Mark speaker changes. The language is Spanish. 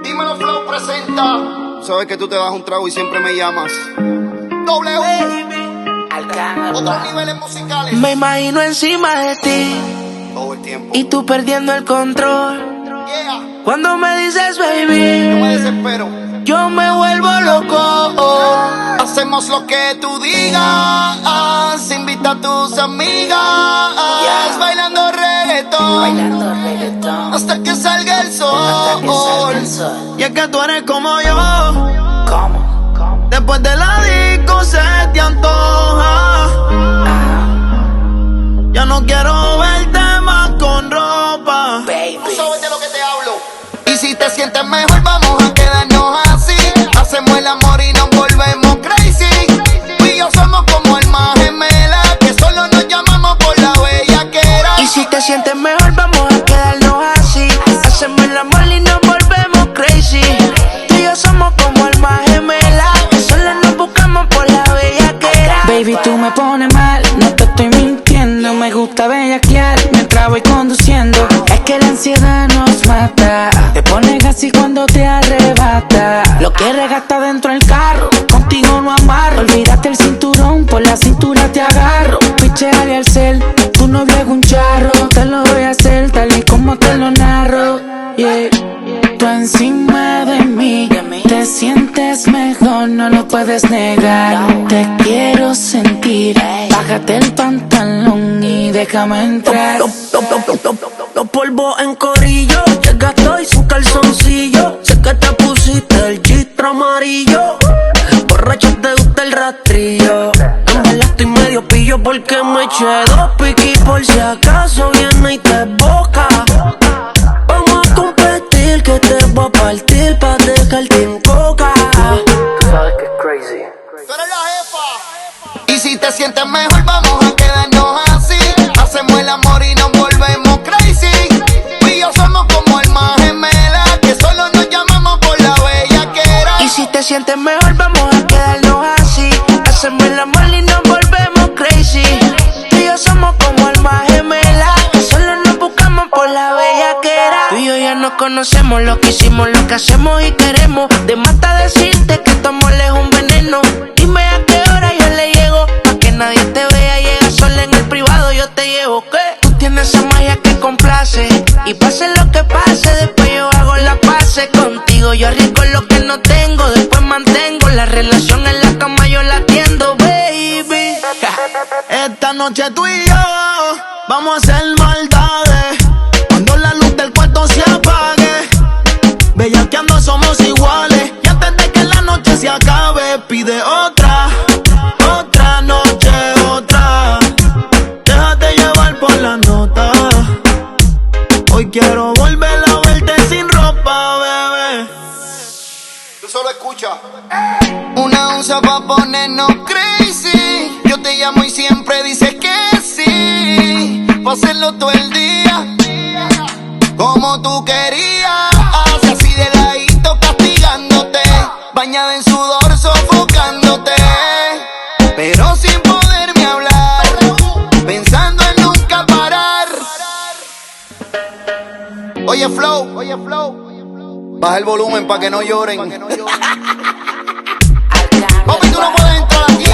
Speaker 1: Dímelo, Flow presenta. Sabes que tú te das un trago y siempre me llamas. W. Otros niveles musicales.
Speaker 2: Me imagino encima de ti
Speaker 1: Todo el tiempo.
Speaker 2: y tú perdiendo el control.
Speaker 1: Yeah.
Speaker 2: Cuando me dices
Speaker 1: No
Speaker 2: baby,
Speaker 1: me desespero.
Speaker 2: yo me vuelvo loco.
Speaker 1: Hacemos lo que tú digas. Invita a tus amigas. Bailando reggaetón. Hasta que salga el sol.
Speaker 2: Y es que tú eres como yo.
Speaker 3: ¿Cómo?
Speaker 2: Después de la disco se te antoja. Ya no quiero verte más con ropa.
Speaker 1: Tú
Speaker 3: Baby.
Speaker 1: sabes de lo que te hablo. Y si te sientes mejor, vamos a quedarnos así. Hacemos el amor y nos volvemos crazy. Tú y yo somos como almas gemelas, que solo nos llamamos por la bellaquera.
Speaker 2: Y si te sientes mejor, vamos a quedarnos así. Hacemos el amor y nos volvemos crazy. Tú y yo somos como almas gemelas, que solo nos buscamos por la bellaquera.
Speaker 3: Baby, tú me pones mal, no te estoy mintiendo. Me gusta bellaquear mientras voy conduciendo. Es que la ansiedad nos mata. Te pones así cuando te arrebata. Lo quieres gastar dentro del carro, contigo no amarro. Olvídate el cinturón, por la cintura te agarro. Picheale al cel, tu novio es un charro. Te lo voy a hacer tal y como te lo narro. Yeah. Tú encima de mí, te sientes mejor, no lo puedes negar. Te quiero sentir, bájate el pantalón y déjame entrar.
Speaker 2: Los polvos en corillo, llega estoy sin calzoncillo. Sé que te pusiste el chistro amarillo. Borracho te gusta el rastrillo. En verdad estoy medio pillo porque me eché 2 piquis por si acaso viene y te boca. Vamos a competir que te voy a partir pa' dejarte en coca.
Speaker 1: Tú eres la jefa. Y si te sientes mejor, vamos a quedarnos así. Hacemos el amor y nos volvemos crazy. Tú y yo somos como almas gemelas, que solo nos llamamos por la bellaquera.
Speaker 2: Y si te sientes mejor, vamos a quedarnos así. Hacemos el amor y nos volvemos crazy. Tú y yo somos como almas gemelas, que solo nos buscamos por la bellaquera. Tú y yo ya nos conocemos, lo que hicimos, lo que hacemos y queremos. De más está decirte que tu amor es un veneno. Dime a qué hora yo le llego, pa' que nadie te vea. Llega sola en el privado, yo te llevo. ¿Qué? Tú tienes esa magia que complace. Y pase lo que pase, después yo hago la pase contigo. Yo arriesgo lo que no tengo, después mantengo la relación en la cama, yo la atiendo, baby. Esta noche tú y yo vamos a hacer maldades. Cuando la luz del cuarto se apague, bellaqueando somos iguales. Y antes de que la noche se acabe, pide otra noche, otra. Déjate llevar por la nota. Hoy quiero volver a verte sin ropa, bebé.
Speaker 1: Tú solo escucha. Una onza pa' ponernos crazy. Yo te llamo y siempre dices que sí. Pa' hacerlo todo el día, como tú querías. Así de ladito castigándote, bañada en sudor sofocándote, pero sin poderme hablar, pensando en nunca parar. Oye Flow, baja el volumen pa' que no lloren. Papi, tú no puedes entrar aquí.